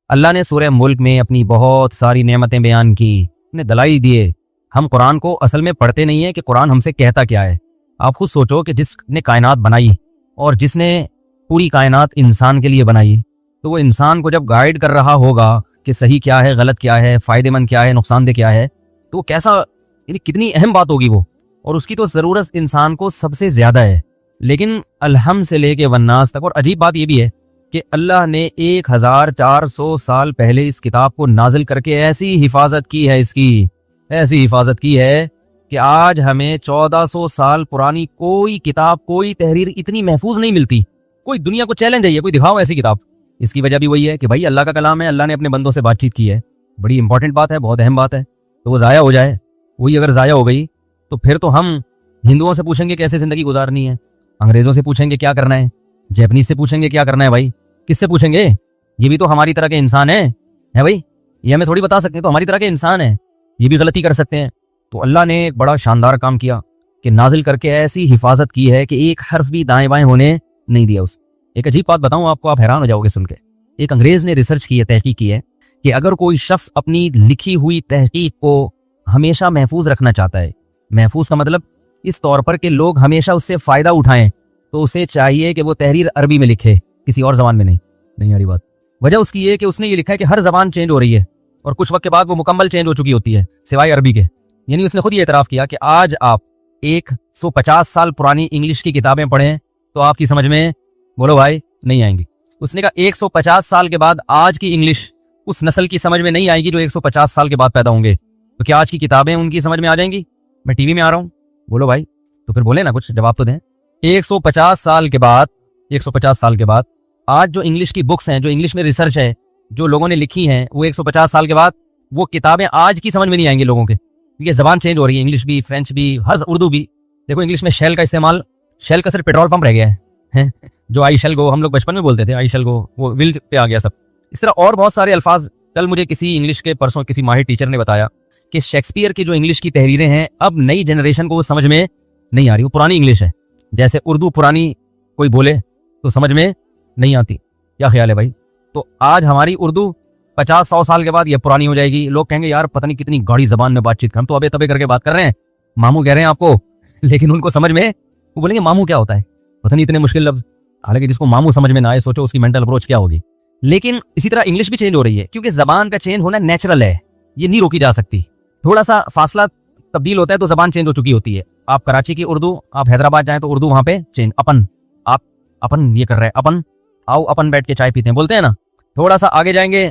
अल्लाह ने सूरह मुल्क में अपनी बहुत सारी नेमतें बयान की, ने दलाई दिए। हम कुरान को असल में पढ़ते नहीं है कि कुरान हमसे कहता क्या है। आप खुद सोचो कि जिसने कायनात बनाई और जिसने पूरी कायनात इंसान के लिए बनाई, तो वो इंसान को जब गाइड कर रहा होगा कि सही क्या है, गलत क्या है, फायदेमंद क्या है, नुकसानदेह क्या है, तो कैसा, यानी कितनी अहम बात होगी वो, और उसकी तो ज़रूरत इंसान को सबसे ज़्यादा है। लेकिन अलहम से लेके वन्नास तक, और अजीब बात ये भी है कि अल्लाह ने 1400 साल पहले इस किताब को नाजिल करके ऐसी हिफाजत की है, इसकी ऐसी हिफाजत की है कि आज हमें 1400 साल पुरानी कोई किताब, कोई तहरीर इतनी महफूज नहीं मिलती। कोई दुनिया को चैलेंज है, कोई दिखाओ ऐसी किताब। इसकी वजह भी वही है कि भाई अल्लाह का कलाम है, अल्लाह ने अपने बंदों से बातचीत की है। बड़ी इंपॉर्टेंट बात है, बहुत अहम बात है, तो वो ज़ाया हो जाए। वही अगर ज़ाया हो गई तो फिर तो हम हिंदुओं से पूछेंगे कैसे ज़िंदगी गुजारनी है, अंग्रेज़ों से पूछेंगे क्या करना है, जैपनीज से पूछेंगे क्या करना है। भाई किससे पूछेंगे? ये भी तो हमारी तरह के इंसान है भाई, ये हमें थोड़ी बता सकते हैं, तो हमारी तरह के इंसान है, ये भी गलती कर सकते हैं। तो अल्लाह ने एक बड़ा शानदार काम किया कि नाजिल करके ऐसी हिफाजत की है कि एक हर्फ भी दाएं बाएं होने नहीं दिया उस। एक अजीब बात बताऊं आपको, आप हैरान हो जाओगे सुन के। एक अंग्रेज ने रिसर्च की है, तहकीक की है कि अगर कोई शख्स अपनी लिखी हुई तहकीक को हमेशा महफूज रखना चाहता है, महफूज का मतलब इस तौर पर कि लोग हमेशा उससे फायदा उठाएं, तो उसे चाहिए कि वो तहरीर अरबी में लिखे, किसी और जबान में नहीं आ रही बात। वजह उसकी ये कि उसने ये लिखा है कि हर जबान चेंज हो रही है और कुछ वक्त के बाद वो मुकम्मल चेंज हो चुकी होती है सिवाय अरबी के। यानी उसने खुद ये एतराफ़ किया कि आज आप 150 साल पुरानी इंग्लिश की किताबें पढ़ें तो आपकी समझ में, बोलो भाई, नहीं आएंगी। उसने कहा 150 साल के बाद आज की इंग्लिश उस नस्ल की समझ में नहीं आएगी जो 150 साल के बाद पैदा होंगे। तो क्या आज की किताबें उनकी समझ में आ जाएंगी? मैं टीवी में आ रहा हूँ, बोलो भाई, तो फिर बोले ना, कुछ जवाब तो दें। 150 साल के बाद, 150 साल के बाद आज जो इंग्लिश की बुक्स हैं, जो इंग्लिश में रिसर्च है, जो लोगों ने लिखी हैं, वो 150 साल के बाद वो किताबें आज की समझ में नहीं आएंगी लोगों के, क्योंकि जबान चेंज हो रही है, इंग्लिश भी, फ्रेंच भी, हर उर्दू भी। देखो इंग्लिश में शेल का इस्तेमाल, शेल का सिर्फ पेट्रोल पंप रह गया है जो आई शेल गो हम लोग बचपन में बोलते थे, आई शेल गो, वो विल पे आ गया सब। इस तरह और बहुत सारे अल्फाज। कल मुझे किसी इंग्लिश के परसों किसी माहिर टीचर ने बताया कि शेक्सपियर की जो इंग्लिश की तहरीरें हैं अब नई जनरेशन को वो समझ में नहीं आ रही, वो पुरानी इंग्लिश है। जैसे उर्दू पुरानी कोई बोले तो समझ में नहीं आती। क्या ख्याल है भाई? तो आज हमारी उर्दू 50-100 साल के बाद ये पुरानी हो जाएगी। लोग कहेंगे यार पता नहीं कितनी गाढ़ी जबान में बातचीत कर, हम तो अबे तबे करके बात कर रहे हैं, मामू कह रहे हैं आपको, लेकिन उनको समझ में, वो बोलेंगे मामू क्या होता है, पता नहीं इतने मुश्किल लफ्ज। हालांकि जिसको मामू समझ में ना आए, सोचो उसकी मेंटल अप्रोच क्या होगी। लेकिन इसी तरह इंग्लिश भी चेंज हो रही है, क्योंकि जबान का चेंज होना नेचुरल है, ये नहीं रोकी जा सकती। थोड़ा सा फासला तब्दील होता है तो जबान चेंज हो चुकी होती है। आप कराची की उर्दू, आप हैदराबाद जाएं तो उर्दू वहां पे चेंज, अपन, आप अपन ये कर रहे हैं, अपन आओ अपन बैठ के चाय पीते हैं, बोलते हैं ना। थोड़ा सा आगे जाएंगे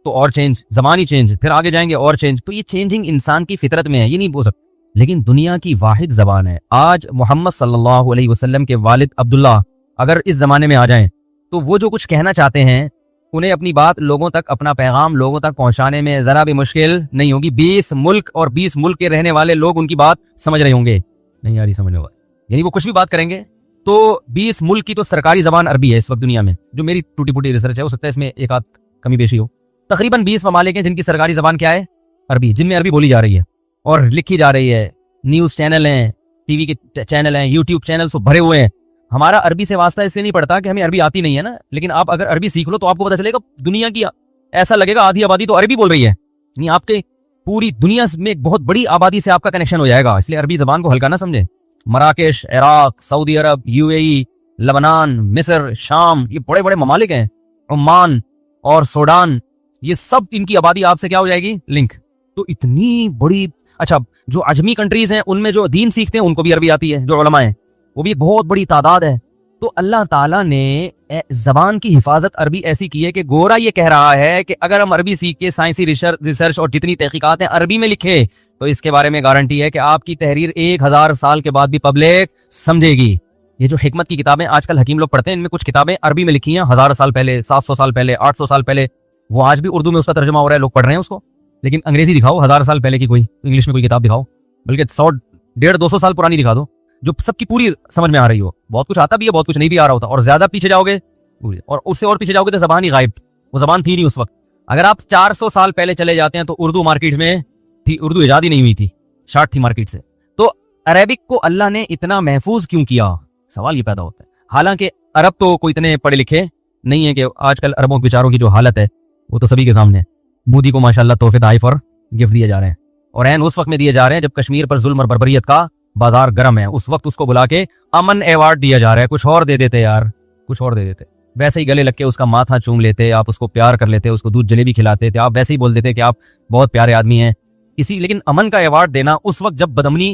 तो और चेंज, जबान ही चेंज, फिर आगे जाएंगे और चेंज। तो ये चेंजिंग इंसान की फितरत में है, ये नहीं बोल सकते। लेकिन दुनिया की वाहिद जबान है। आज मोहम्मद सल्लल्लाहु अलैहि वसल्लम के वालिद अब्दुल्ला अगर इस जमाने में आ जाएं तो वो जो कुछ कहना चाहते हैं, उन्हें अपनी बात लोगों तक, अपना पैगाम लोगों तक पहुंचाने में जरा भी मुश्किल नहीं होगी। 20 मुल्क और 20 मुल्क के रहने वाले लोग उनकी बात समझ रहे होंगे। नहीं आ रही समझ होगा, यानी वो कुछ भी बात करेंगे तो 20 मुल्क की तो सरकारी जबान अरबी है इस वक्त दुनिया में। जो मेरी टूटी फूटी रिसर्च है, हो सकता है इसमें एक आध कमी बेशी हो। तकरीबन 20 ममालिक हैं जिनकी सरकारी जबान क्या है? अरबी, जिनमें अरबी बोली जा रही है और लिखी जा रही है। न्यूज चैनल हैं, टीवी के चैनल हैं, यूट्यूब चैनल तो भरे हुए हैं। हमारा अरबी से वास्ता इसलिए नहीं पड़ता कि हमें अरबी आती नहीं है ना, लेकिन आप अगर अरबी सीख लो तो आपको पता चलेगा दुनिया की, ऐसा लगेगा आधी आबादी तो अरबी बोल रही है। यानी आपके पूरी दुनिया में एक बहुत बड़ी आबादी से आपका कनेक्शन हो जाएगा। इसलिए अरबी जबान को हल्का ना समझे। मराकेश, इराक, सऊदी अरब, यूएई, लेबनान, मिस्र, शाम, ये बड़े बड़े ममालिक हैं। ओमान और सूडान, ये सब इनकी आबादी आपसे क्या हो जाएगी? लिंक। तो इतनी बड़ी, अच्छा जो अजमी कंट्रीज हैं उनमें जो दीन सीखते हैं उनको भी अरबी आती है, जो उलमा है वो भी एक बहुत बड़ी तादाद है। तो अल्लाह ताला ने जबान की हिफाजत अरबी ऐसी की है कि गोरा ये कह रहा है कि अगर हम अरबी सीख के साइंसी रिसर्च और जितनी तहकीकात हैं अरबी में लिखे तो इसके बारे में गारंटी है कि आपकी तहरीर 1000 साल के बाद भी पब्लिक समझेगी। ये जो हिकमत की किताबें आजकल हकीम लोग पढ़ते हैं, इनमें कुछ किताबें अरबी में लिखी हैं 1000 साल पहले, 700 साल पहले, 800 साल पहले, वो आज भी उर्दू में उसका तर्जुमा हो रहा है, लोग पढ़ रहे हैं उसको। लेकिन अंग्रेजी दिखाओ 1000 साल पहले की, कोई इंग्लिश में कोई किताब दिखाओ, बल्कि 100-150-200 साल पुरानी दिखा दो जो सबकी पूरी समझ में आ रही हो। बहुत कुछ आता भी है, बहुत कुछ नहीं भी आ रहा होता। और ज्यादा पीछे जाओगे और उससे और पीछे जाओगे तो जबान ही गायब, वो जबान थी नहीं उस वक्त। अगर आप 400 साल पहले चले जाते हैं तो उर्दू मार्केट में थी, उर्दू इजाद ही नहीं हुई थी, शार्ट थी मार्केट से। तो अरेबिक को अल्लाह ने इतना महफूज क्यों किया, सवाल ये पैदा होता है। हालांकि अरब तो कोई इतने पढ़े लिखे नहीं है कि आजकल अरबों के बेचारों की जो हालत है, वो तो सभी के सामने है। मोदी को माशाल्लाह तोहफे तोहफ और गिफ्ट दिए जा रहे हैं, और एन उस वक्त में दिए जा रहे हैं जब कश्मीर पर जुल्म और बर्बरियत का बाजार गर्म है। उस वक्त उसको बुला के अमन अवार्ड दिया जा रहा है। कुछ और दे देते यार, कुछ और दे देते। वैसे ही गले लग के उसका माथा चूम लेते, आप उसको प्यार कर लेते, उसको दूध जलेबी खिलाते थे, आप वैसे ही बोल देते कि आप बहुत प्यारे आदमी हैं इसी। लेकिन अमन का अवार्ड देना उस वक्त जब बदमनी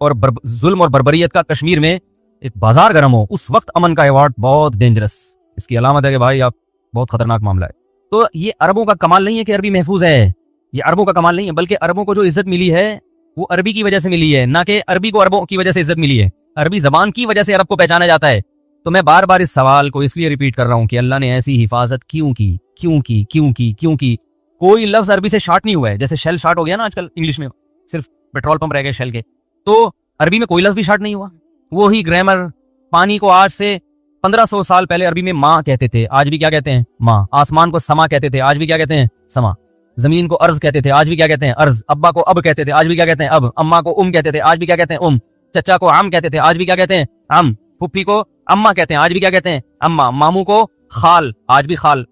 और जुल्म और बर्बरियत का कश्मीर में एक बाजार गर्म हो, उस वक्त अमन का अवार्ड बहुत डेंजरस, इसकी अलामत है कि भाई आप बहुत खतरनाक मामला है। तो ये अरबों का कमाल नहीं है कि अरबी महफूज है, ये अरबों का कमाल नहीं है, बल्कि अरबों को जो इज्जत मिली है वो अरबी की वजह से मिली है, ना कि अरबी को अरबों की वजह से इज्जत मिली है। अरबी जबान की वजह से अरब को पहचाना जाता है। तो मैं बार बार इस सवाल को इसलिए रिपीट कर रहा हूं कि अल्लाह ने ऐसी हिफाजत क्यों की, क्यों की, क्यों की, क्यों की। कोई लफ्ज अरबी से शार्ट नहीं हुआ है, जैसे शेल शार्ट हो गया ना आजकल इंग्लिश में, सिर्फ पेट्रोल पंप रह गए शेल के, तो अरबी में कोई लफ्ज भी शार्ट नहीं हुआ। वो ही ग्रामर। पानी को आज से 1500 साल पहले अरबी में माँ कहते थे, आज भी क्या कहते हैं? माँ। आसमान को समा कहते थे, आज भी क्या कहते हैं? समा। जमीन को अर्ज कहते थे, आज भी क्या कहते हैं? अर्ज। अब्बा को अब कहते थे, आज भी क्या कहते हैं? अब। अम्मा को कहते थे, आज भी क्या कहते हैं? चचा को आम कहते थे, आज भी क्या कहते हैं? आम। फुप्पी को अम्मा कहते हैं, आज भी क्या कहते हैं? अम्मा। मामू को खाल, आज भी खाल।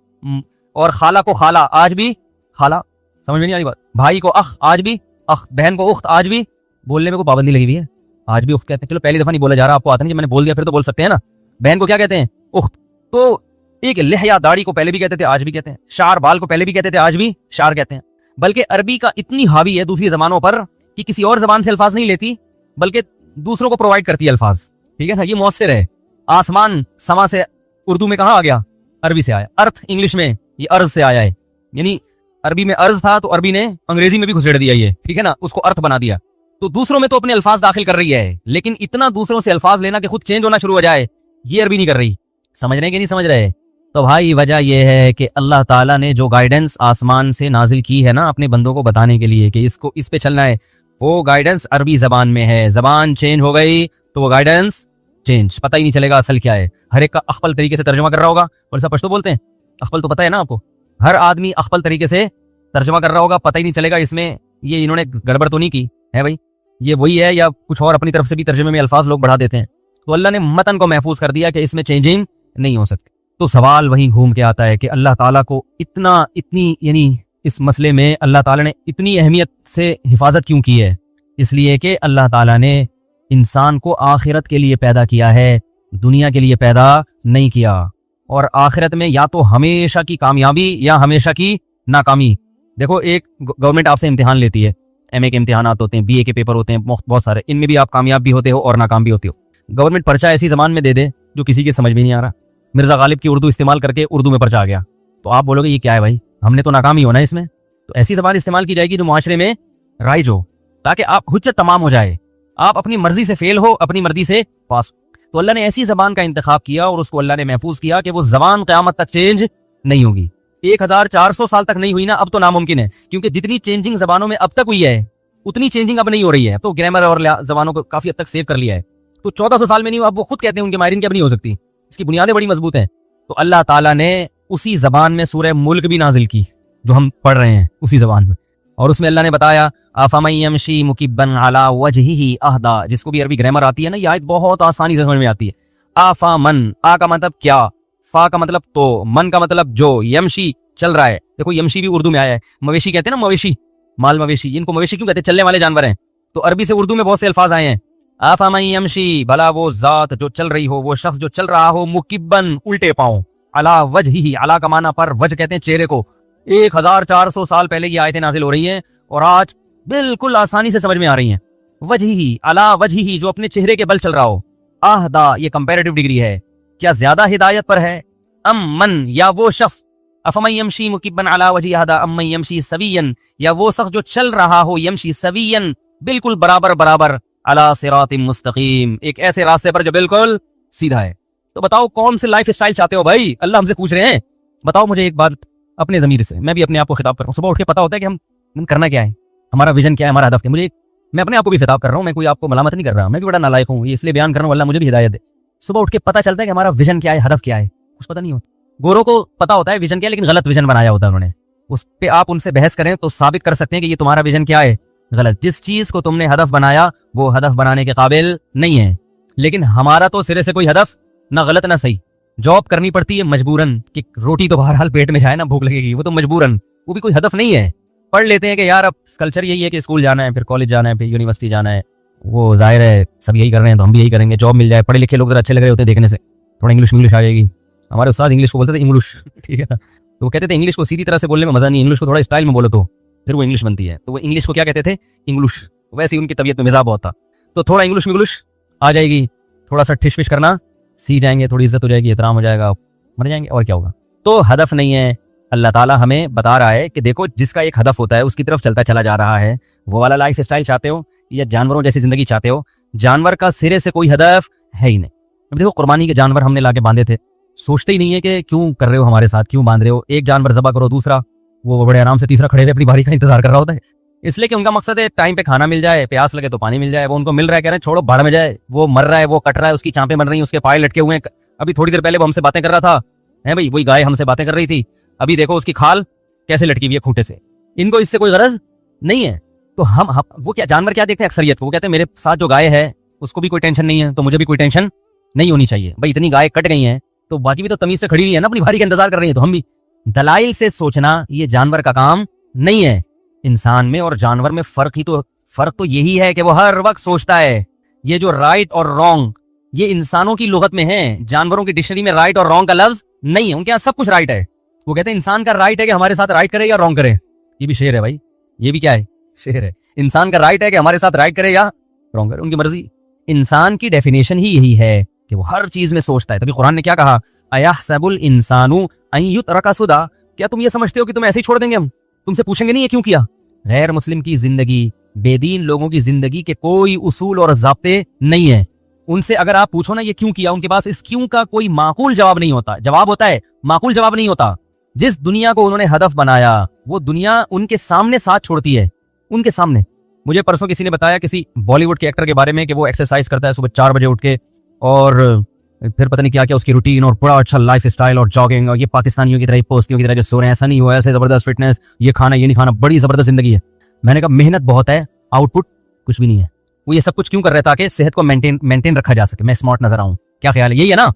और खाला को खाला, आज भी खाला। समझ में नहीं आई बात? भाई को अख, आज भी अख। बहन को उख्त, आज भी। बोलने में कोई पाबंदी लगी हुई है, आज भी उख्त कहते हैं। चलो पहली दफा नहीं बोला जा रहा, आपको आता नहीं, मैंने बोल दिया फिर तो बोल सकते हैं ना। बहन को क्या कहते हैं? उख्त। तो एक लहया दाढ़ी को पहले भी कहते थे, आज भी कहते हैं। शार बाल को पहले भी कहते थे, आज भी शार कहते हैं। बल्कि अरबी का इतनी हावी है दूसरी जबानों पर कि किसी और जबान से अल्फाज नहीं लेती, बल्कि दूसरों को प्रोवाइड करती है अल्फाज। ठीक है ना, ये मौसर है। आसमान समा से उर्दू में कहां आ गया? अरबी से आया। अर्थ इंग्लिश में ये अर्ज से आया है, यानी अरबी में अर्ज था तो अरबी ने अंग्रेजी में भी घुसेड़ दिया ये, ठीक है ना, उसको अर्थ बना दिया। तो दूसरों में तो अपने अल्फाज दाखिल कर रही है, लेकिन इतना दूसरों से अल्फाज लेना कि खुद चेंज होना शुरू हो जाए, ये अरबी नहीं कर रही। समझ रहे हैं कि नहीं समझ रहे? तो भाई वजह यह है कि अल्लाह ताला ने जो गाइडेंस आसमान से नाजिल की है ना अपने बंदों को बताने के लिए कि इसको इस पे चलना है, वो गाइडेंस अरबी जबान में है। जबान चेंज हो गई तो वो गाइडेंस चेंज, पता ही नहीं चलेगा असल क्या है। हर एक का अखपल तरीके से तर्जुमा कर रहा होगा। और सब पश्तो बोलते हैं, अखपल तो पता है ना आपको। हर आदमी अखपल तरीके से तर्जुमा कर रहा होगा, पता ही नहीं चलेगा इसमें ये इन्होंने गड़बड़ तो नहीं की है भाई, ये वही है या कुछ और अपनी तरफ से भी तर्जुमे में अल्फाज लोग बढ़ा देते हैं। तो अल्लाह ने मतन को महफूज कर दिया कि इसमें चेंजिंग नहीं हो सकती। तो सवाल वहीं घूम के आता है कि अल्लाह ताला को इतनी यानी इस मसले में अल्लाह ताला ने इतनी अहमियत से हिफाजत क्यों की है? इसलिए कि अल्लाह ताला ने इंसान को आखिरत के लिए पैदा किया है, दुनिया के लिए पैदा नहीं किया। और आखिरत में या तो हमेशा की कामयाबी या हमेशा की नाकामी। देखो एक गवर्नमेंट आपसे इम्तिहान लेती है, एमए के इम्तिहानात होते हैं, बीए के पेपर होते हैं, बहुत सारे, इनमें भी आप कामयाब भी होते हो और नाकाम भी होते हो। गवर्नमेंट पर्चा ऐसी जबान में दे दे जो किसी के समझ में नहीं आ रहा। मिर्जा गालिब की उर्दू इस्तेमाल करके उर्दू में पर्चा आ गया, तो आप बोलोगे ये क्या है भाई, हमने तो नाकाम ही होना है इसमें। तो ऐसी जबान इस्तेमाल की जाएगी जो मुआशरे में राइज हो, ताकि आप हुज्जत तमाम हो जाए, आप अपनी मर्जी से फेल हो, अपनी मर्जी से पास। तो अल्लाह ने ऐसी जबान का इंतखाब किया और उसको अल्लाह ने महफूज किया कि वो जबान क़यामत तक चेंज नहीं होगी। 1400 साल तक नहीं हुई ना, अब तो नामुमकिन है, क्योंकि जितनी चेंजिंग जबानों में अब तक हुई है उतनी चेंजिंग अब नहीं हो रही है। तो ग्रामर और जबानों को काफी हद तक सेव कर लिया है। तो 1400 साल में नहीं, अब वो खुद कहते हैं उनके माहिरीन की अब नहीं हो सकती, इसकी बुनियादें बड़ी मजबूत हैं। तो अल्लाह ताला ने उसी जबान में सूरह मुल्क भी नाजिल की जो हम पढ़ रहे हैं उसी जबान में, और उसमें अल्लाह ने बताया अफमन यमशी मुकिब्बन अला वजहिही अहदा, जिसको भी अरबी ग्रामर आती है ना, ये आयत बहुत आसानी से समझ में आती है। आफमन, आ का मतलब क्या, फा का मतलब तो, मन का मतलब जो, यमशी चल रहा है। देखो यमशी भी उर्दू में आया है, मवेशी कहते हैं ना, मवेशी, माल मवेशी, इनको मवेशी क्यों कहते हैं? चलने वाले जानवर हैं। तो अरबी से उर्दू में बहुत से अल्फाज आए हैं। आफमन यमशी, भला वो जात जो चल रही हो, वो शख्स जो चल रहा हो, मुकिब्बन उल्टे पांव, अला वजहिही, अला का माना पर, वज कहते हैं चेहरे को। 1400 साल पहले ये आयतें नाजिल हो रही हैं और आज बिल्कुल आसानी से समझ में आ रही हैं। वजहिही, अला वजहिही, जो अपने चेहरे के बल चल रहा हो। आहदा, ये कंपैरेटिव डिग्री है, क्या ज्यादा हिदायत पर है? अम मन, या वो शख्स, अफमन यमशी मुकिब्बन अला वजही अहदा अम्मन यमशी सवियन, या वो शख्स जो चल रहा हो, यमशी सवियन, बिल्कुल बराबर बराबर, अला सिरातिम मुस्तकीम, एक ऐसे रास्ते पर जो बिल्कुल सीधा है। तो बताओ कौन से लाइफ स्टाइल चाहते हो भाई? अल्लाह हमसे पूछ रहे हैं। बताओ मुझे एक बात अपने ज़मीर से, मैं भी अपने आप को खिताब कर रहा हूँ। सुबह उठ के पता होता है कि हम करना क्या है, हमारा विजन क्या है, हमारा हदफ क्या है। मैं अपने आप को भी खिताब कर रहा हूँ, मैं कोई आपको मलामत नहीं कर रहा, मैं भी बड़ा नालायक हूँ, ये इसलिए बयान कर रहा हूँ, अल्लाह मुझे भी हिदायत दे। सुबह उठ के पता चलता है कि हमारा विजन क्या है, हदफ क्या है, कुछ पता नहीं होता। गोरों को पता होता है विजन क्या है, लेकिन गलत विजन बनाया होता है उन्होंने। उस पर आप उनसे बहस करें तो साबित कर सकते हैं कि ये तुम्हारा विजन क्या है, गलत। जिस चीज को तुमने हदफ बनाया वो हदफ बनाने के काबिल नहीं है। लेकिन हमारा तो सिरे से कोई हदफ ना गलत ना सही, जॉब करनी पड़ती है मजबूरन कि रोटी तो बहरहाल पेट में जाए ना, भूख लगेगी, वो तो मजबूरन, वो भी कोई हदफ नहीं है। पढ़ लेते हैं कि यार अब कल्चर यही है कि स्कूल जाना है, फिर कॉलेज जाना है, फिर यूनिवर्सिटी जाना है, वो जाहिर है सब यही कर रहे हैं तो हम भी यही करेंगे। जॉब मिल जाए, पढ़े लिखे लोग अच्छे लग रहे होते हैं देखने से, थोड़ा इंग्लिश आ जाएगी। हमारे उस्ताद इंग्लिश को बोलते थे इंग्लिश, ठीक है ना, तो वो कहते थे इंग्लिश को सीधी तरह से बोलने में मजा नहीं, इंग्लिश को थोड़ा स्टाइल में बोलो तो फिर वो इंग्लिश बनती है। तो वो इंग्लिश को क्या कहते थे, इंग्लिश। वैसे ही उनकी तबीयत में मिजाज बहुत था, तो थोड़ा इंग्लिश आ जाएगी, थोड़ा सा ठिश फिश करना सीख जाएंगे, थोड़ी इज्जत हो जाएगी, एहतराम हो जाएगा, मर जाएंगे और क्या होगा। तो हदफ नहीं है। अल्लाह ताला हमें बता रहा है कि देखो जिसका एक हदफ होता है उसकी तरफ चलता चला जा रहा है। वो वाला लाइफ स्टाइल चाहते हो या जानवरों जैसी जिंदगी चाहते हो, जानवर का सिरे से कोई हदफ है ही नहीं। अब देखो कुर्बानी के जानवर हमने लाके बांधे थे, सोचते ही नहीं है कि क्यों कर रहे हो हमारे साथ, क्यों बांध रहे हो। एक जानवर जबा करो, दूसरा वो बड़े आराम से तीसरा खड़े हुए अपनी बारी का इंतजार कर रहा होता है, इसलिए कि उनका मकसद है टाइम पे खाना मिल जाए, प्यास लगे तो पानी मिल जाए। वो उनको मिल रहा है, कह रहे हैं छोड़ो भाड़ में जाए, वो मर रहा है, वो कट रहा है, उसकी चांपे मर रही हैं, उसके पाए लटके हुए हैं। अभी थोड़ी देर पहले वो हमसे बातें कर रहा था, है भाई, वही गाय हमसे बातें कर रही थी, अभी देखो उसकी खाल कैसे लटकी हुई है खूंटे से। इनको इससे कोई गरज नहीं है। तो हम वो क्या जानवर क्या देखते हैं अक्सरियत को, वो कहते हैं मेरे साथ जो गाय है उसको भी कोई टेंशन नहीं है, तो मुझे भी कोई टेंशन नहीं होनी चाहिए। भाई इतनी गाय कट गई हैं तो बाकी भी तो तमीज से खड़ी हुई है ना, अपनी भारी का इंतजार कर रही है, तो हम भी। दलाइल से सोचना ये जानवर का काम नहीं है। इंसान में और जानवर में फर्क तो यही है कि वो हर वक्त सोचता है। ये जो राइट और रॉन्ग ये इंसानों की लुगत में है, जानवरों की डिक्शनरी में राइट और रॉन्ग का लफ्ज नहीं है, उनके यहाँ सब कुछ राइट है। वो कहते हैं इंसान का राइट है कि हमारे साथ राइट करे या रॉन्ग करे। ये भी शेर है भाई, ये भी क्या है, शेर है। इंसान का राइट है कि हमारे साथ राइट करे या रॉन्ग करे, उनकी मर्जी। इंसान की डेफिनेशन ही यही है कि वो हर चीज में सोचता है। तभी कुरान ने क्या कहा, अयहसबुल इंसानु अन युतरका सुदा, क्या तुम ये समझते हो कि तुम ऐसे ही छोड़ देंगे, हम तुमसे पूछेंगे नहीं ये क्यों किया। गैर मुस्लिम की जिंदगी, बेदीन लोगों की जिंदगी के कोई उसूल और ज़ाब्ते नहीं है। उनसे अगर आप पूछो ना ये क्यों किया, उनके पास इस क्यों का कोई माकूल जवाब नहीं होता। जवाब होता है, माकूल जवाब नहीं होता। जिस दुनिया को उन्होंने हदफ बनाया वो दुनिया उनके सामने साथ छोड़ती है, उनके सामने। मुझे परसों किसी ने बताया किसी बॉलीवुड के एक्टर के बारे में कि वो एक्सरसाइज करता है सुबह 4 बजे उठ के, और फिर पता नहीं क्या क्या उसकी रूटीन और बड़ा अच्छा लाइफ स्टाइल और जॉगिंग, और ये पाकिस्तानियों की तरह पोस्तियों की तरह जो सो रहे हैं, ऐसा नहीं हुआ, ऐसे जबरदस्त फिटनेस, ये खाना ये नहीं खाना, बड़ी जबरदस्त जिंदगी है। मैंने कहा मेहनत बहुत है, आउटपुट कुछ भी नहीं है। वो ये सब कुछ क्यों कर रहे हैं, ताकि सेहत को मेंटेन रखा जा सके, मैं स्मार्ट नजर आऊं। क्या ख्याल है, यही है ना।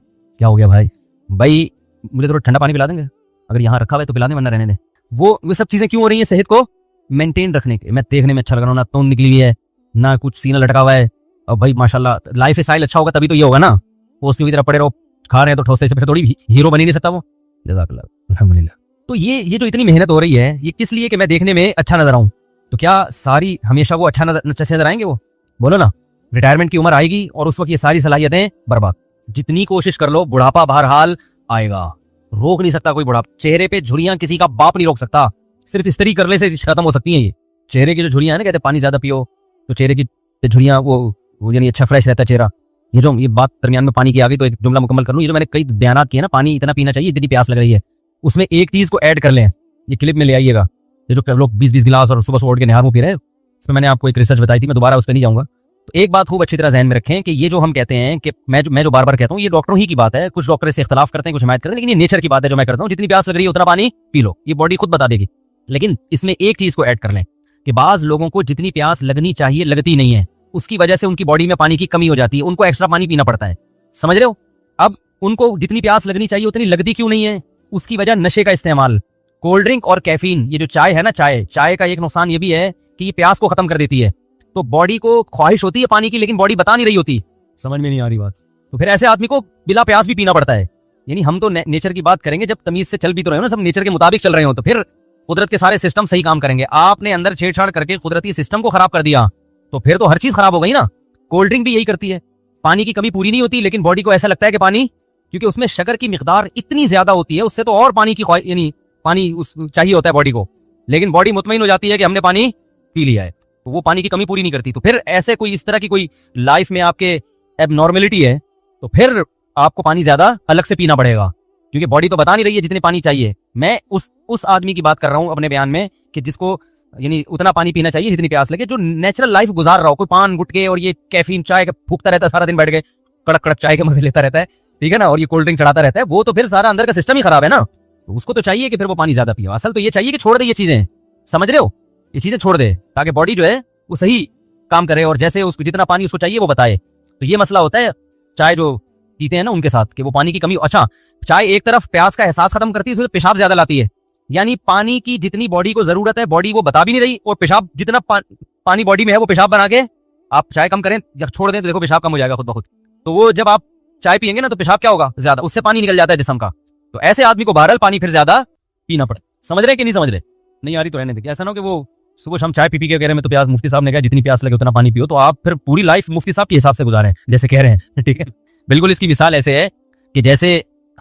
क्या हो गया भाई, भाई मुझे थोड़ा ठंडा पानी पिला देंगे, अगर यहाँ रखा हुआ है तो पिला दें वरना रहने दें। वो सब चीजें क्यों हो रही है, सेहत को मेंटेन रखने के। मैं देखने में अच्छा लग रहा हूँ, ना तोंद निकली हुई है, ना कुछ सीना लटका हुआ है, और भाई माशाल्लाह लाइफ स्टाइल अच्छा होगा तभी तो ये होगा ना। पोस्टियों की तरह पड़े रहो, खा रहे हैं तो ठोसते से, फिर थोड़ी हीरो बन ही नहीं सकता वो। जज़ाकल्लाह, अल्हम्दुलिल्लाह। तो ये जो इतनी मेहनत हो रही है ये किस लिए, कि मैं देखने में अच्छा नजर आऊं। तो क्या सारी हमेशा वो अच्छा नजर आएंगे वो, बोलो ना। रिटायरमेंट की उम्र आएगी और उस वक्त ये सारी सलाहियतें बर्बाद। जितनी कोशिश कर लो बुढ़ापा बहरहाल आएगा, रोक नहीं सकता कोई बुढ़ापा। चेहरे पे झुर्रियां किसी का बाप नहीं रोक सकता, सिर्फ इस्त्री करने से खत्म हो सकती हैं ये चेहरे की जो झुर्रियां है ना। कहते पानी ज्यादा पियो तो चेहरे की झुर्रियां वो यानी अच्छा फ्रेश रहता है चेहरा। ये बात दरमियान में पानी की आ गई तो एक जुमला मुकम्मल कर लूं। ये जो मैंने कई बयान किए ना, पानी इतना पीना चाहिए, इतनी प्यास लग रही है, उसमें एक चीज को ऐड कर लें, ये क्लिप में ले आइएगा। ये जो लोग 20-20 गिलास और सुबह उठ के निहार मुंह पी रहे हैं, इसमें मैंने आपको एक रिसर्च बताई थी, मैं दोबारा उस पर नहीं जाऊंगा। तो एक बात खूब अच्छी तरह ध्यान में रखें कि ये जो हम कहते हैं कि मैं जो बार बार कहता हूँ, ये डॉक्टरों ही की बात है। कुछ डॉक्टर इससे इख्तलाफ करते हैं, कुछ हिमायत करते हैं, लेकिन ये नेचर की बात है जो मैं करता हूँ। जितनी प्यास लग रही है उतना पानी पी लो, ये बॉडी खुद बता देगी। लेकिन इसमें एक चीज को ऐड कर लें कि बाज लोगों को जितनी प्यास लगनी चाहिए लगती नहीं है, उसकी वजह से उनकी बॉडी में पानी की कमी हो जाती है, उनको एक्स्ट्रा पानी पीना पड़ता है। समझ रहे हो। अब उनको जितनी प्यास लगनी चाहिए उतनी लगती क्यों नहीं है, उसकी वजह नशे का इस्तेमाल, कोल्ड ड्रिंक और कैफीन। ये जो चाय है ना, चाय का एक नुकसान ये भी है कि ये प्यास को खत्म कर देती है। तो बॉडी को ख्वाहिश होती है पानी की, लेकिन बॉडी बता नहीं रही होती। समझ में नहीं आ रही बात। तो फिर ऐसे आदमी को बिला प्यास भी पीना पड़ता है। यानी हम तो नेचर की बात करेंगे, जब तमीज से चल भी तो रहे हो ना, सब नेचर के मुताबिक चल रहे हो, तो फिर कुदरत के सारे सिस्टम सही काम करेंगे। आपने अंदर छेड़छाड़ करके कुदरती सिस्टम को खराब कर दिया तो फिर तो हर चीज खराब हो गई ना। कोल्ड ड्रिंक भी यही करती है, पानी की कमी पूरी नहीं होती, लेकिन बॉडी को ऐसा लगता है कि पानी, क्योंकि उसमें शक्कर की मिकदार इतनी ज्यादा होती है, उससे तो और पानी की यानी पानी चाहिए होता है बॉडी को, लेकिन बॉडी मुतमईन हो जाती है कि हमने पानी पी लिया है, तो वो पानी की कमी पूरी नहीं करती। तो फिर ऐसे कोई इस तरह की कोई लाइफ में आपके एबनॉर्मेलिटी है तो फिर आपको पानी ज्यादा अलग से पीना पड़ेगा, क्योंकि बॉडी तो बता नहीं रही है जितने पानी चाहिए। मैं उस आदमी की बात कर रहा हूं अपने बयान में कि जिसको यानी उतना पानी पीना चाहिए जितनी प्यास लगे, जो नेचुरल लाइफ गुजार रहा हो। कोई पान गुटके और ये कैफीन चाय फूकता रहता है सारा दिन बैठ के, कड़क कड़क चाय के मजे लेता रहता है, ठीक है ना, और ये कोल्ड ड्रिंक चढ़ाता रहता है, वो तो फिर सारा अंदर का सिस्टम ही खराब है ना। तो उसको तो चाहिए कि फिर वो पानी ज्यादा पिए। असल तो ये चाहिए कि छोड़ दे ये चीजें, समझ रहे हो, ये चीजें छोड़ दे ताकि बॉडी जो है वो सही काम करे और जैसे उसको जितना पानी उसको चाहिए वो बताए। तो ये मसला होता है। चाय जो पीते हैं ना उनके साथ कि वो पानी की कमी। अच्छा, चाय एक तरफ प्यास का एहसास खत्म करती है, तो पेशाब ज्यादा लाती है। यानी पानी की जितनी बॉडी को जरूरत है बॉडी वो बता भी नहीं रही, और पेशाब जितना पानी बॉडी में है वो पेशाब बना के आप चाय कम करें या छोड़ दें तो देखो पेशाब कम हो जाएगा खुद ब खुद। तो वो जब आप चाय पियेंगे ना तो पेशाब क्या होगा, ज्यादा, उससे पानी निकल जाता है जिस्म का। तो ऐसे आदमी को बहरहाल पानी फिर ज्यादा पीना पड़े। समझ रहे कि नहीं समझ रहे? नहीं आ रही तो रहने दें। ऐसा ना हो कि वो सुबह शाम चाय पी के कह रहे हैं तो प्यास, मुफ्ती साहब ने कहा जितनी प्यास लगे उतना पानी पियो, तो आप फिर पूरी लाइफ मुफ्ती साहब के हिसाब से गुजारें जैसे कह रहे हैं, ठीक है। बिल्कुल इसकी मिसाल ऐसे है कि जैसे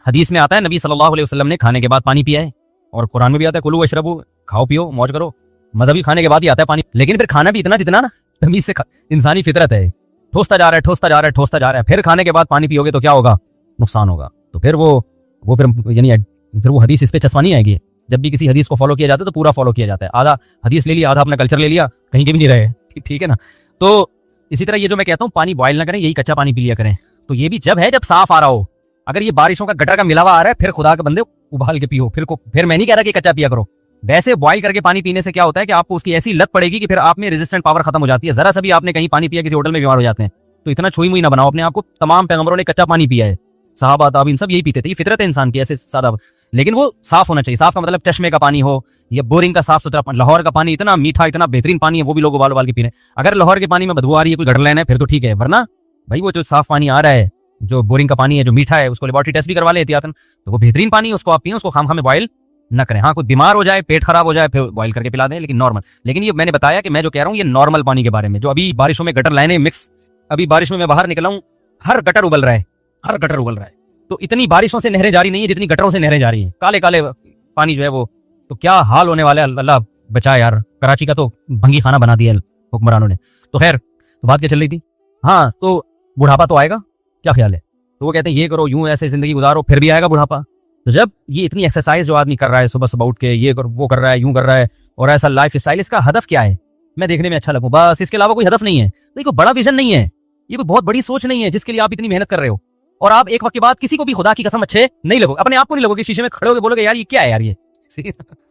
हदीस में आता है नबी सल्लल्लाहु अलैहि वसल्लम ने खाने के बाद पानी पिया है, और कुरान में भी आता है कुलू वशरबू, खाओ पियो मौज करो। मजहबी खाने के बाद ही आता है पानी, लेकिन फिर खाना भी इतना जितना ना तमीज से इंसानी फितरत है, ठोसता जा रहा है, ठोसता जा रहा है, ठोसता जा रहा है। फिर खाने के बाद पानी पियोगे तो क्या होगा, नुकसान होगा। तो फिर वो फिर यानी फिर वो हदीस इस पे चश्मा नहीं आएगी। जब भी किसी हदीस को फॉलो किया जाता है तो पूरा फॉलो किया जाता है। आधा हदीस ले लिया, आधा अपना कल्चर ले लिया, कहीं के भी नहीं रहे, ठीक है ना। तो इसी तरह ये जो मैं कहता हूँ पानी बॉयल ना करें, यही कच्चा पानी पी लिया करें। तो ये भी जब है जब साफ आ रहा हो। अगर ये बारिशों का गटर का मिलावा आ रहा है फिर खुदा के बंदे उबाल के पियो। फिर मैं नहीं कह रहा कि कच्चा पिया करो। वैसे बॉयल करके पानी पीने से क्या होता है कि आपको उसकी ऐसी लत पड़ेगी कि फिर आप में रेजिस्टेंट पावर खत्म हो जाती है। जरा सा भी आपने कहीं पानी पिया किसी होटल में बीमार हो जाते हैं। तो इतना छुई मुई ना बनाओ अपने आप को। तमाम पैगंबरों ने कच्चा पानी पिया है, सहाबा ताबीन सब यही पीते थे। ये फितरत है इंसान की, ऐसे सादा, लेकिन वो साफ होना चाहिए। साफ का मतलब चश्मे का पानी हो या बोरिंग का साफ सुथरा पानी। लाहौर का पानी इतना मीठा, इतना बेहतरीन पानी है, वो भी लोग उबाल उबाल के पी रहे हैं। अगर लाहौर के पानी में बदबू आ रही है, कोई गटर लेना है, फिर तो ठीक है, वरना भाई वो जो साफ पानी आ रहा है, जो बोरिंग का पानी है, जो मीठा है, उसको लेबोरेटरी टेस्ट भी करवा ले एहतियातन, तो वो बेहतरीन पानी है, उसको आप पिए, उसको खाम में बॉयल न करें। हाँ, कोई बीमार हो जाए, पेट खराब हो जाए, फिर बॉयल करके पिला दें, लेकिन नॉर्मल। लेकिन ये मैंने बताया कि मैं जो कह रहा हूँ ये नॉर्मल पानी के बारे में, जो अभी बारिशों में गटर लाइनें मिक्स, अभी बारिश में मैं बाहर निकला हूँ, हर गटर उबल रहा है, हर गटर उबल रहा है। तो इतनी बारिशों से नहरें जारी नहीं है जितनी गटरों से नहरें जारी हैं। काले काले पानी जो है वो, तो क्या हाल होने वाला है, अल्लाह बचाए यार। कराची का तो भंगी खाना बना दिया हुक्मरानों ने। तो खैर, तो बात क्या चल रही थी? हाँ, तो बुढ़ापा तो आएगा, क्या ख्याल है? तो वो कहते हैं ये करो, यूं ऐसे जिंदगी गुजारो, फिर भी आएगा बुढ़ापा। तो जब ये इतनी एक्सरसाइज जो आदमी कर रहा है, सुबह सुबह उठ के ये कर, वो कर रहा है, यूं कर रहा है, और ऐसा लाइफ स्टाइल, इसका हदफ क्या है? मैं देखने में अच्छा लगूं, बस इसके अलावा कोई हदफ नहीं है। तो कोई बड़ा विजन नहीं है, ये कोई बहुत बड़ी सोच नहीं है जिसके लिए आप इतनी मेहनत कर रहे हो। और आप एक वक्त के बाद किसी को भी खुदा की कसम अच्छे नहीं लगोगे, अपने आप को नहीं लगोगे, शीशे में खड़े होकर बोलोगे यार ये क्या है यार ये।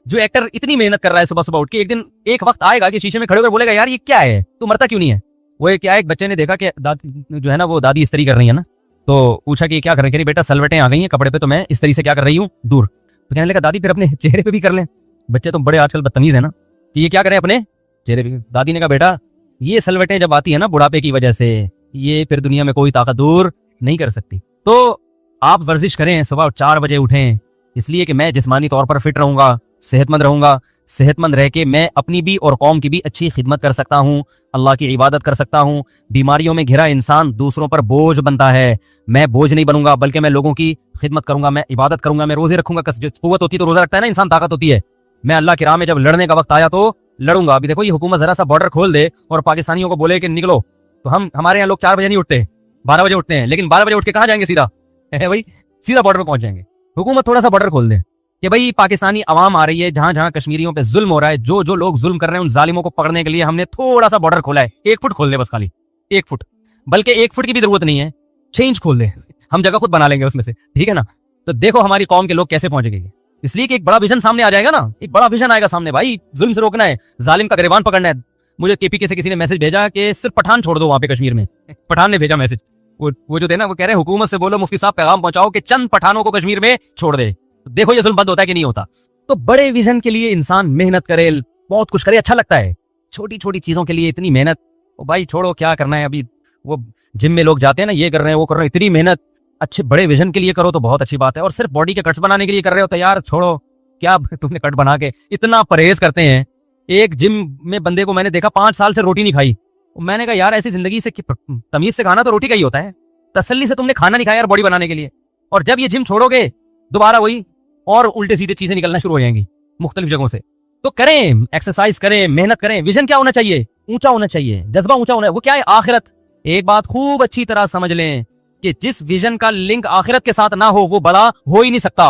जो एक्टर इतनी मेहनत कर रहा है सुबह सुबह उठ के, एक दिन एक वक्त आएगा कि शीशे में खड़े होकर बोलेगा यार ये क्या है, तू मरता क्यों नहीं है। वो क्या है, एक बच्चे ने देखा कि दादी जो है ना वो दादी इस्त्री कर रही है ना, तो पूछा कि क्या कर रही है, बेटा सलवटें आ गई हैं कपड़े पे, तो मैं इस्त्री से क्या कर रही हूँ दूर। तो कहने लगा दादी फिर अपने चेहरे पे भी कर लें। बच्चे तो बड़े आजकल बदतमीज है ना कि ये क्या करें अपने चेहरे पे। दादी ने कहा बेटा ये सलवटें जब आती है ना बुढ़ापे की वजह से, ये फिर दुनिया में कोई ताकत दूर नहीं कर सकती। तो आप वर्जिश करें, सुबह 4 बजे उठें, इसलिए कि मैं जिस्मानी तौर पर फिट रहूंगा, सेहतमंद रहूंगा। सेहतमंद रह के मैं अपनी भी और कौम की भी अच्छी खिदमत कर सकता हूँ, अल्लाह की इबादत कर सकता हूँ। बीमारियों में घिरा इंसान दूसरों पर बोझ बनता है, मैं बोझ नहीं बनूंगा, बल्कि मैं लोगों की खिदमत करूंगा, मैं इबादत करूंगा, मैं रोजे रखूंगा। कुव्वत होती है तो रोजा रखता है ना इंसान, ताकत होती है। मैं अल्लाह की राह में जब लड़ने का वक्त आया तो लड़ूंगा। अभी देखो ये हुकूमत जरा सा बॉर्डर खोल दे और पाकिस्तानियों को बोले कि निकलो, तो हमारे यहाँ लोग 4 बजे नहीं उठते, 12 बजे उठते हैं, लेकिन 12 बजे उठ के कहाँ जाएंगे, सीधा है भाई, सीधा बॉर्डर पर पहुंच जाएंगे। हुकूमत थोड़ा सा बॉर्डर खोल दे कि भाई पाकिस्तानी अवाम आ रही है, जहां जहां कश्मीरियों पे जुल्म हो रहा है, जो जो लोग जुल्म कर रहे हैं उन जालिमों को पकड़ने के लिए हमने थोड़ा सा बॉर्डर खोला है। 1 फुट खोल दे बस, खाली 1 फुट, बल्कि 1 फुट की भी जरूरत नहीं है, 6 इंच खोल दे, हम जगह खुद बना लेंगे उसमें से, ठीक है ना। तो देखो हमारी कौम के लोग कैसे पहुंचेंगे, इसलिए कि एक बड़ा विजन सामने आ जाएगा ना, एक बड़ा विजन आएगा सामने, भाई जुल्म से रोकना है, जालिम का गिरबान पकड़ना है। मुझे केपीके से किसी ने मैसेज भेजा कि सिर्फ पठान छोड़ दो वहां पे कश्मीर में, पठान ने भेजा मैसेज, वो जो थे ना वो कह रहे हैं हुकूमत से बोलो मुफ्ती साहब पैगाम पहुंचाओ कि चंद पठानों को कश्मीर में छोड़ दे। देखो ये जुल्म बंद होता है कि नहीं होता। तो बड़े विजन के लिए इंसान मेहनत करे, बहुत कुछ करे, अच्छा लगता है। छोटी छोटी चीजों के लिए इतनी मेहनत, ओ भाई छोड़ो क्या करना है। अभी वो जिम में लोग जाते हैं ना, ये कर रहे हैं वो कर रहे हैं, इतनी मेहनत अच्छे बड़े विजन के लिए करो तो बहुत अच्छी बात है। और सिर्फ बॉडी के कट्स बनाने के लिए कर रहे हो तो यार छोड़ो, क्या तुमने कट बना के इतना परहेज करते हैं। एक जिम में बंदे को मैंने देखा 5 साल से रोटी नहीं खाई, मैंने कहा यार ऐसी जिंदगी से तमीज से खाना तो रोटी का ही होता है, तसल्ली से तुमने खाना नहीं खाया यार बॉडी बनाने के लिए। और जब ये जिम छोड़ोगे दोबारा वही और उल्टे सीधे चीजें निकलना शुरू हो जाएंगी मुख्तलिफ जगहों से। तो करें, एक्सरसाइज करें, मेहनत करें। विजन क्या होना चाहिए, ऊंचा होना चाहिए, जज्बा ऊंचा होना है। वो क्या है, आखिरत। एक बात खूब अच्छी तरह समझ लें कि जिस विजन का लिंक आखिरत के साथ ना हो वो बड़ा हो ही नहीं सकता,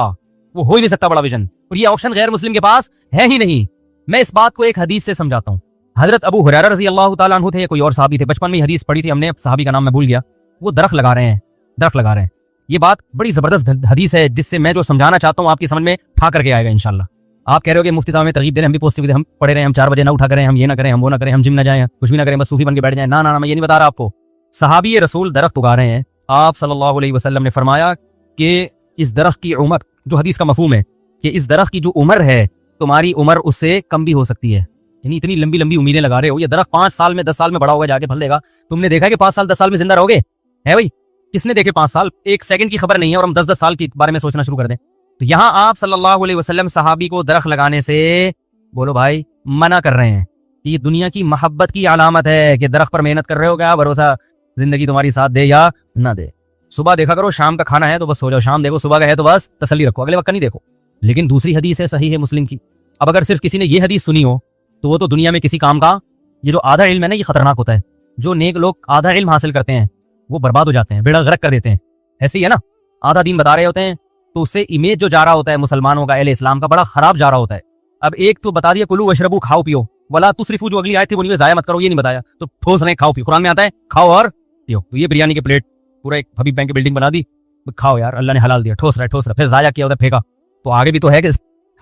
वो हो ही नहीं सकता बड़ा विजन। और ये ऑप्शन गैर मुस्लिम के पास है ही नहीं। मैं इस बात को एक हदीस से समझाता हूँ। हजरत अबू हुरैरा रज़ी अल्लाह तआला अन्हु थे, कोई और साहबी थे, बचपन में हदीस पढ़ी थी हमने, साहबी का नाम मैं भूल गया। वो दरख्त लगा रहे हैं, दरख्त लगा रहे हैं। ये बात बड़ी जबरदस्त हदीस है जिससे मैं जो समझाना चाहता हूँ आपकी समझ में ठा करके आएगा इंशाल्लाह। आप कह रहे हो कि मुफ्ती साहब में तरगीब दे रहे हैं, हम भी पॉजिटिव दे, हम पढ़े रहे, हम 4 बजे ना उठा करें, हम ये ना करें, हम वो ना करें, हम जिम ना जाएं, कुछ भी ना करें, बस सूफी बन के बैठ जाएं। ना ना ना, मैं ये नहीं बता रहा आपको। सहाबी रसूल दरख्त उगा रहे हैं, आप सल्लल्लाहु अलैहि वसल्लम ने फरमाया कि इस दरख्त की उम्र, जो हदीस का मफहूम है कि इस दरख्त की जो उम्र है तुम्हारी उम्र उससे कम भी हो सकती है। यानी इतनी लंबी लंबी उम्मीदें लगा रहे हो, ये दरख्त 5 साल में 10 साल में बड़ा होगा, जाके फल देगा। तुमने देखा कि 5 साल 10 साल में जिंदा रहोगे? है भाई, किसने देखे 5 साल? एक सेकंड की खबर नहीं है और हम 10-10 साल के बारे में सोचना शुरू कर दें। तो यहाँ आप सल्लल्लाहु अलैहि वसल्लम सहाबी को दरख्त लगाने से बोलो भाई मना कर रहे हैं कि ये दुनिया की मोहब्बत की अलामत है कि दरख्त पर मेहनत कर रहे हो, क्या भरोसा जिंदगी तुम्हारी साथ दे या ना दे। सुबह देखा करो, शाम का खाना है तो बस सो जाओ, शाम देखो, सुबह का है तो बस तसल्ली रखो, अगले वक्त का नहीं देखो। लेकिन दूसरी हदीस है, सही है मुस्लिम की। अब अगर सिर्फ किसी ने ये हदीस सुनी हो तो वो तो दुनिया में किसी काम का, ये जो आधा इल्म है ना, ये खतरनाक होता है। जो नेक लोग आधा इल्म हासिल करते हैं वो बर्बाद हो जाते हैं, बेड़ा गर्क कर देते हैं। ऐसे ही है ना, आधा दिन बता रहे होते हैं तो उससे इमेज जो जा रहा होता है मुसलमानों का, अहले इस्लाम का, बड़ा खराब जा रहा होता है। अब एक तो बता दिया कुलू वशरबू, खाओ पियो, वला तुसरिफू, जो अगली आयत थी वो नहीं, जाया मत करो, ये नहीं बताया। तो ठोस रहे, खाओ पियो, कुरान में आता है खाओ और पियो। तो ये बिरयानी की प्लेट पूरा एक हबीब बैंक की बिल्डिंग बना दी, खाओ यार, अल्लाह ने हलाल दिया, ठोस रहा, फिर जाया किया उधर फेंका। तो आगे भी तो है कि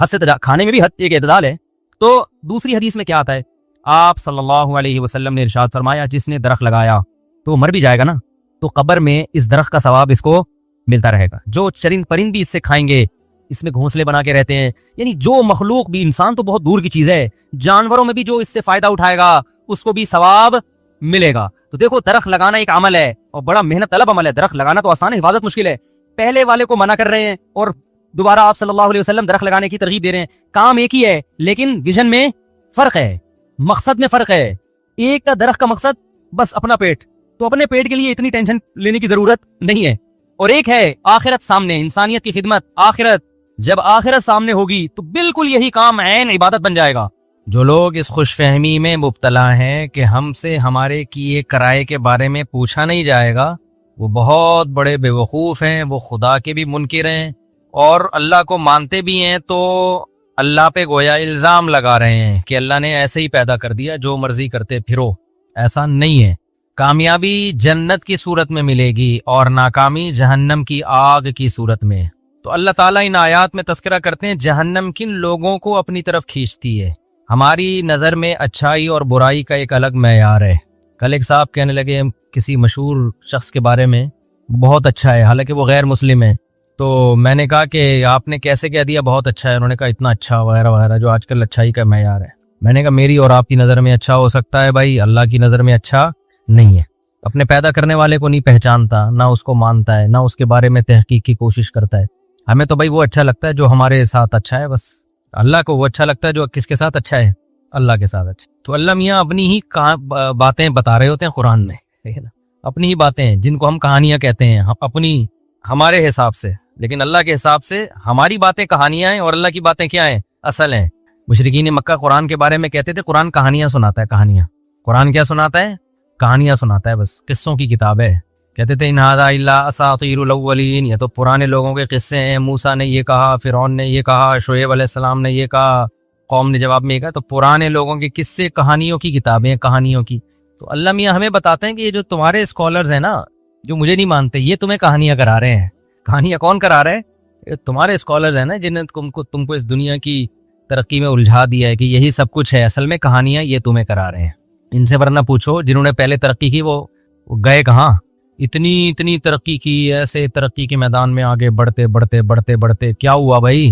हद से खाने में भी हद एक एतदाल है। तो दूसरी हदीस में क्या आता है, आप सल्लल्लाहु अलैहि वसल्लम ने इरशाद फरमाया जिसने दरख्त लगाया तो मर भी जाएगा ना, तो कब्र में इस दरख्त का सवाब इसको मिलता रहेगा। जो चरिंद परिंद भी इससे खाएंगे, इसमें घोंसले बना के रहते हैं, यानी जो मखलूक भी, इंसान तो बहुत दूर की चीज है, जानवरों में भी जो इससे फायदा उठाएगा उसको भी सवाब मिलेगा। तो देखो, दरख्त लगाना एक अमल है और बड़ा मेहनत तलब अमल है। दरख्त लगाना तो आसान है, हिफाजत मुश्किल है। पहले वाले को मना कर रहे हैं और दोबारा आप सल्लल्लाहु अलैहि वसल्लम दरख्त लगाने की तरगीब दे रहे हैं। काम एक ही है लेकिन विजन में फर्क है, मकसद में फर्क है। एक का दरख्त का मकसद बस अपना पेट, तो अपने पेट के लिए इतनी टेंशन लेने की जरूरत नहीं है। और एक है आखिरत सामने, इंसानियत की खिदमत, आखिरत। जब आखिरत सामने होगी तो बिल्कुल यही काम ऐन इबादत बन जाएगा। जो लोग इस खुशफहमी में मुब्तला हैं कि हमसे हमारे किए कराए के बारे में पूछा नहीं जाएगा, वो बहुत बड़े बेवकूफ़ हैं। वो खुदा के भी मुनकिर हैं और अल्लाह को मानते भी हैं, तो अल्लाह पे गोया इल्ज़ाम लगा रहे हैं कि अल्लाह ने ऐसे ही पैदा कर दिया, जो मर्जी करते फिरो। ऐसा नहीं है। कामयाबी जन्नत की सूरत में मिलेगी और नाकामी जहन्नम की आग की सूरत में। तो अल्लाह ताला इन आयात में तस्करा करते हैं जहन्नम किन लोगों को अपनी तरफ खींचती है। हमारी नज़र में अच्छाई और बुराई का एक अलग मैयार है। कल एक साहब कहने लगे किसी मशहूर शख्स के बारे में, बहुत अच्छा है, हालांकि वो गैर मुस्लिम है। तो मैंने कहा कि आपने कैसे कह दिया बहुत अच्छा है? उन्होंने कहा इतना अच्छा वगैरह वगैरह, जो आजकल अच्छाई का मैयार है। मैंने कहा मेरी और आपकी नज़र में अच्छा हो सकता है भाई, अल्लाह की नज़र में अच्छा नहीं है। अपने पैदा करने वाले को नहीं पहचानता, ना उसको मानता है, ना उसके बारे में तहकीक की कोशिश करता है। हमें तो भाई वो अच्छा लगता है जो हमारे साथ अच्छा है, बस। अल्लाह को वो अच्छा लगता है जो किसके साथ अच्छा है, अल्लाह के साथ अच्छा। तो अल्लाह मियाँ अपनी ही बातें बता रहे होते हैं कुरान में, ठीक है ना, अपनी ही बातें जिनको हम कहानियां कहते हैं, हम अपनी हमारे हिसाब से, लेकिन अल्लाह के हिसाब से हमारी बातें कहानियां हैं और अल्लाह की बातें क्या हैं, असल हैं। मुशरिकीन मक्का कुरान के बारे में कहते थे कुरान कहानियां सुनाता है, कहानियां। कुरान क्या सुनाता है? कहानियां सुनाता है, बस किस्सों की किताब है। कहते थे इन हादा इल्ला असातीरुल अव्वलीन, ये तो पुराने लोगों के किस्से हैं। मूसा ने ये कहा, फिरौन ने ये कहा, शुएब अलैहिस्सलाम ने ये कहा, कौम ने जवाब में ये कहा। तो पुराने लोगों के किस्से, कहानियों की किताबें, कहानियों की। तो अल्लाह मियाँ हमें बताते हैं कि ये जो तुम्हारे स्कॉलर्स हैं ना, जो मुझे नहीं मानते, ये तुम्हें कहानियां करा रहे हैं। कहानियां कौन करा रहे हैं? तुम्हारे स्कॉलर्स हैं ना, जिन्हें तुमको इस दुनिया की तरक्की में उलझा दिया है कि यही सब कुछ है। असल में कहानियां ये तुम्हें करा रहे हैं। इनसे वरना पूछो जिन्होंने पहले तरक्की की, वो गए कहाँ? इतनी तरक्की की, ऐसे तरक्की के मैदान में आगे बढ़ते बढ़ते बढ़ते बढ़ते क्या हुआ भाई?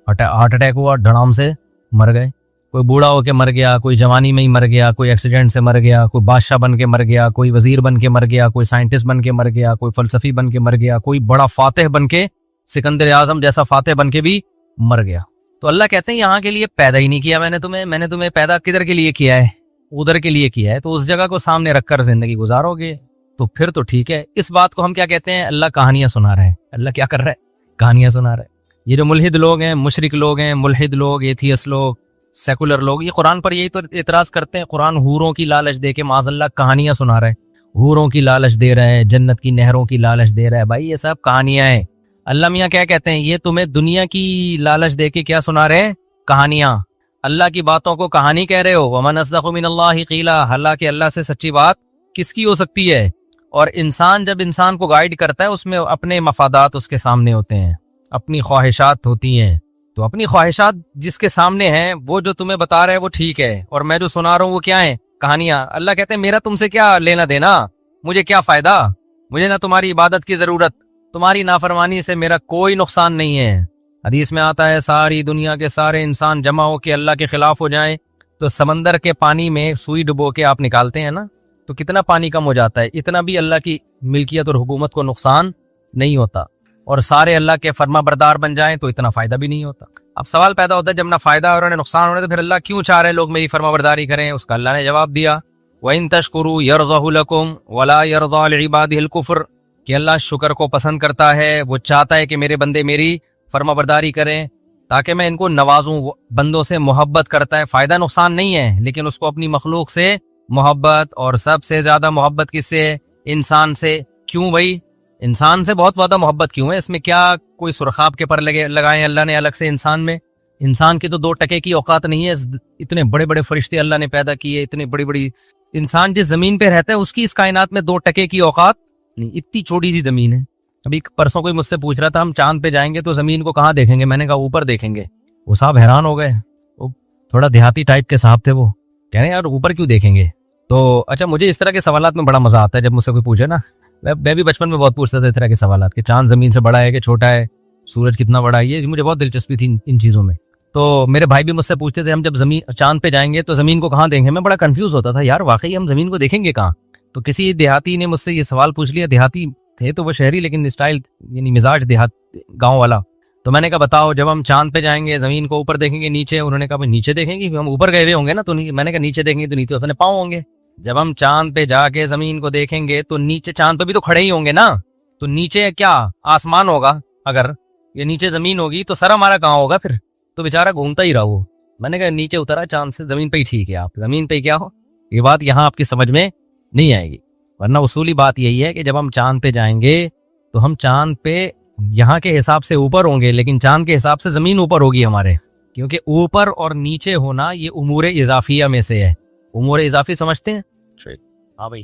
हार्ट अटैक हुआ, धड़ाम से मर गए। कोई बूढ़ा होके मर गया, कोई जवानी में ही मर गया, कोई एक्सीडेंट से मर गया, कोई बादशाह बन के मर गया, कोई वजीर बन के मर गया, कोई साइंटिस्ट बन के मर गया, कोई फलसफी बन के मर गया, कोई बड़ा फातेह बन के, सिकंदर आजम जैसा फातेह बन के भी मर गया। तो अल्लाह कहते हैं यहाँ के लिए पैदा ही नहीं किया मैंने तुम्हें पैदा किधर के लिए किया है? उधर के लिए किया है। तो उस जगह को सामने रखकर जिंदगी गुजारोगे तो फिर तो ठीक है। इस बात को हम क्या कहते हैं? अल्लाह कहानियां सुना रहे हैं। अल्लाह क्या कर रहा है? कहानियां सुना रहा है। ये जो मुल्हिद लोग हैं, मुशरिक लोग हैं, मुल्हिद लोग, एथियस लोग, सेकुलर लोग, ये कुरान पर यही तो एतराज करते हैं। कुरान हूरों की लालच दे के माज़अल्लाह कहानियां सुना रहा है, हूरों की लालच दे रहा है, जन्नत की नहरों की लालच दे रहा है। भाई ये सब कहानियां हैं। अल्लाह मियाँ क्या कहते हैं? ये तुम्हें दुनिया की लालच दे के क्या सुना रहे हैं? कहानियां। अल्लाह की बातों को कहानी कह रहे हो। वमन अस्दक़ु मिनल्लाहि क़ीला, हालांकि अल्लाह से सच्ची बात किसकी हो सकती है? और इंसान जब इंसान को गाइड करता है, उसमें अपने मफादात उसके सामने होते हैं, अपनी ख्वाहिशात होती हैं। तो अपनी ख्वाहिशात जिसके सामने हैं, वो जो तुम्हें बता रहा है वो ठीक है, और मैं जो सुना रहा हूँ वो क्या है? कहानियां। अल्लाह कहते हैं मेरा तुमसे क्या लेना देना, मुझे क्या फायदा? मुझे ना तुम्हारी इबादत की जरूरत, तुम्हारी नाफरमानी से मेरा कोई नुकसान नहीं है। हदीस में आता है सारी दुनिया के सारे इंसान जमा हो के अल्लाह के खिलाफ हो जाएं तो समंदर के पानी में सुई डुबो के आप निकालते हैं ना, तो कितना पानी कम हो जाता है, इतना भी अल्लाह की मिल्कियत और हुकूमत को नुकसान नहीं होता। और सारे अल्लाह के फर्मा बरदार बन जाएं तो इतना फायदा भी नहीं होता। अब सवाल पैदा होता है जब ना फायदा और नुकसान हो रहा है तो फिर अल्लाह क्यों चाह रहे लोग मेरी फर्मा बरदारी करें? उसका अल्लाह ने जवाब दिया, वइन तशकुरू यरज़हु लकुम वला यरज़ा लिइबादिहिल कुफ्र, कि अल्लाह शुक्र को पसंद करता है, वो चाहता है कि मेरे बंदे मेरी फर्मा बरदारी करें ताकि मैं इनको नवाजूं। बंदों से मोहब्बत करता है, फायदा नुकसान नहीं है, लेकिन उसको अपनी मखलूक से मोहब्बत, और सबसे ज्यादा मोहब्बत किससे? इंसान से। क्यों भाई? इंसान से बहुत ज्यादा मोहब्बत क्यों है? इसमें क्या कोई सुरखाब के पर लगाए अल्लाह ने अलग से इंसान में? इंसान की तो 2 टके की औकात नहीं है। इतने बड़े बड़े फरिश्ते अल्लाह ने पैदा किए, इतने बड़ी बड़ी, इंसान जिस जमीन पे रहता है उसकी इस कायनात में 2 टके की औकात नहीं। इतनी छोटी सी जमीन है। अभी परसों कोई मुझसे पूछ रहा था हम चांद पे जाएंगे तो जमीन को कहाँ देखेंगे? मैंने कहा ऊपर देखेंगे। वो साहब हैरान हो गए, वो थोड़ा देहाती टाइप के साहब थे, वो कह रहे हैं यार ऊपर क्यों देखेंगे? तो अच्छा, मुझे इस तरह के सवालात में बड़ा मजा आता है जब मुझसे कोई पूछे ना। मैं भी बचपन में बहुत पूछता था इस तरह के सवालात कि चांद जमीन से बड़ा है कि छोटा है, सूरज कितना बड़ा है, ये मुझे बहुत दिलचस्पी थी इन चीजों में। तो मेरे भाई भी मुझसे पूछते थे हम जब जमीन चांद पे जाएंगे तो जमीन को कहाँ देखेंगे? मैं बड़ा कंफ्यूज होता था, यार वाकई हम जमीन को देखेंगे कहाँ? तो किसी देहाती ने मुझसे ये सवाल पूछ लिया, देहाती थे तो वो शहरी लेकिन स्टाइल यानी मिजाज देहात गांव वाला। तो मैंने कहा बताओ जब हम चांद पे जाएंगे जमीन को ऊपर देखेंगे नीचे? उन्होंने कहा भाई नीचे देखेंगे, हम ऊपर गए हुए होंगे ना। तो मैंने कहा नीचे देखेंगे तो नीचे अपने पाँव होंगे। जब हम चांद पे जाके जमीन को देखेंगे तो नीचे चांद पे भी तो खड़े ही होंगे ना। तो नीचे क्या आसमान होगा? अगर ये नीचे जमीन होगी तो सर हमारा कहाँ होगा फिर? तो बेचारा घूमता ही रहा वो। मैंने कहा नीचे उतरा चांद से, जमीन पे ही ठीक है, आप जमीन पे ही क्या हो? ये बात यहाँ आपकी समझ में नहीं आएगी, वरना उसूली बात यही है कि जब हम चांद पे जाएंगे तो हम चांद पे यहाँ के हिसाब से ऊपर होंगे, लेकिन चांद के हिसाब से जमीन ऊपर होगी हमारे, क्योंकि ऊपर और नीचे होना ये उमूर इजाफिया में से है। उमूर इजाफी समझते हैं? हाँ भाई।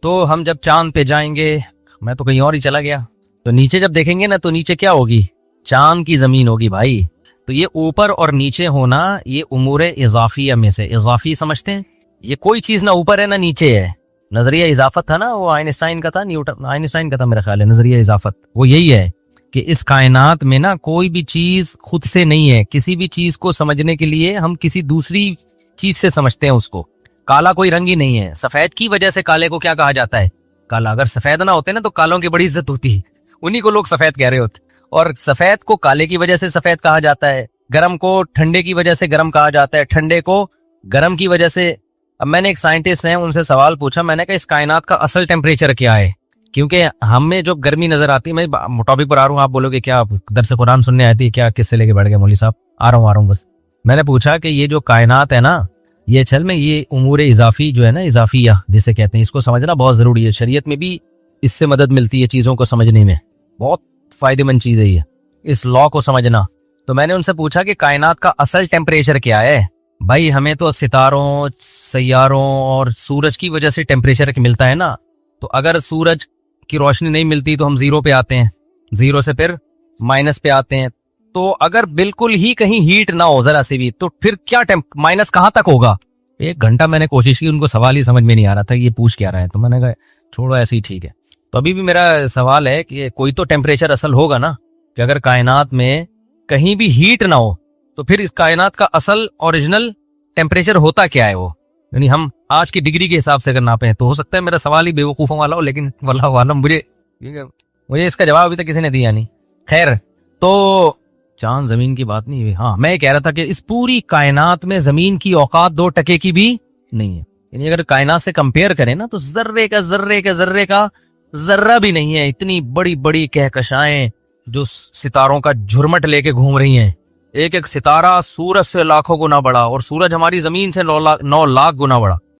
तो हम जब चांद पे जाएंगे, मैं तो कहीं और ही चला गया, तो नीचे जब देखेंगे ना तो नीचे क्या होगी? चांद की जमीन होगी भाई। तो ये ऊपर और नीचे होना ये उमूर इजाफिया में से। इजाफी समझते हैं? ये कोई चीज ना ऊपर है ना नीचे है। नजरिया इजाफत था ना, वो आइंस्टाइन का था, आइंस्टाइन का था मेरा ख्याल है नजरिया इजाफत। वो यही है कि इस कायनात में ना कोई भी चीज खुद से नहीं है। किसी भी चीज को समझने के लिए हम किसी दूसरी चीज से समझते हैं उसको। काला कोई रंग ही नहीं है। सफेद की वजह से काले को क्या कहा जाता है? काला। अगर सफेद ना होते ना तो कालों की बड़ी इज्जत होती, उन्हीं को लोग सफेद कह रहे होते। और सफेद को काले की वजह से सफेद कहा जाता है, गर्म को ठंडे की वजह से गर्म कहा जाता है, ठंडे को गर्म की वजह से। अब मैंने एक साइंटिस्ट है उनसे सवाल पूछा, मैंने कहा इस कायनात का असल टेम्परेचर क्या है? क्योंकि हमें जो गर्मी नजर आती है, मैं टॉपिक पर आ रहा हूँ, आप बोलोगे क्या दरस कुरान सुनने आती है क्या? किससे लेके बैठ गए मौली साहब? आ रहा हूँ बस। मैंने पूछा कि ये जो कायनात है ना, ये असल में ये उमूर इजाफी जो है ना, इजाफिया जिसे कहते हैं, इसको समझना बहुत जरूरी है। शरीयत में भी इससे मदद मिलती है चीजों को समझने में, बहुत फायदेमंद चीज है ये, इस लॉ को समझना। तो मैंने उनसे पूछा कि कायनात का असल टेम्परेचर क्या है? भाई हमें तो सितारों, सैयारों और सूरज की वजह से टेम्परेचर मिलता है ना। तो अगर सूरज की रोशनी नहीं मिलती तो हम 0 पे आते हैं, 0 से फिर माइनस पे आते हैं। तो अगर बिल्कुल ही कहीं हीट ना हो जरा से भी, तो फिर क्या माइनस कहाँ तक होगा? 1 घंटा मैंने कोशिश की, उनको सवाल ही समझ में नहीं आ रहा था ये पूछ क्या रहा है। तो मैंने कहा छोड़ो ऐसे ही ठीक है। तो अभी भी मेरा सवाल है कि कोई तो टेम्परेचर असल होगा ना, कि अगर कायनात में कहीं भी हीट ना हो तो फिर इस कायनात का असल ओरिजिनल टेम्परेचर होता क्या है? वो यानी हम आज की डिग्री के हिसाब से अगर नापे तो हो सकता है मेरा सवाल ही बेवकूफों वाला हो, लेकिन वल्लाहु आलम मुझे इसका जवाब अभी तक किसी ने दिया नहीं। खैर, तो चांद जमीन की बात नहीं हुई। हाँ, मैं कह रहा था कि इस पूरी कायनात में जमीन की औकात 2 टके की भी नहीं है। यानी अगर कायनात से कंपेयर करें ना तो जर्रे का जर्रा भी नहीं है। इतनी बड़ी बड़ी कहकशाएं जो सितारों का झुरमट लेके घूम रही हैं। एक एक सितारा सूरज से लाखों गुना बड़ा, और सूरज हमारी जमीन से 9 लाख गुना बड़ा।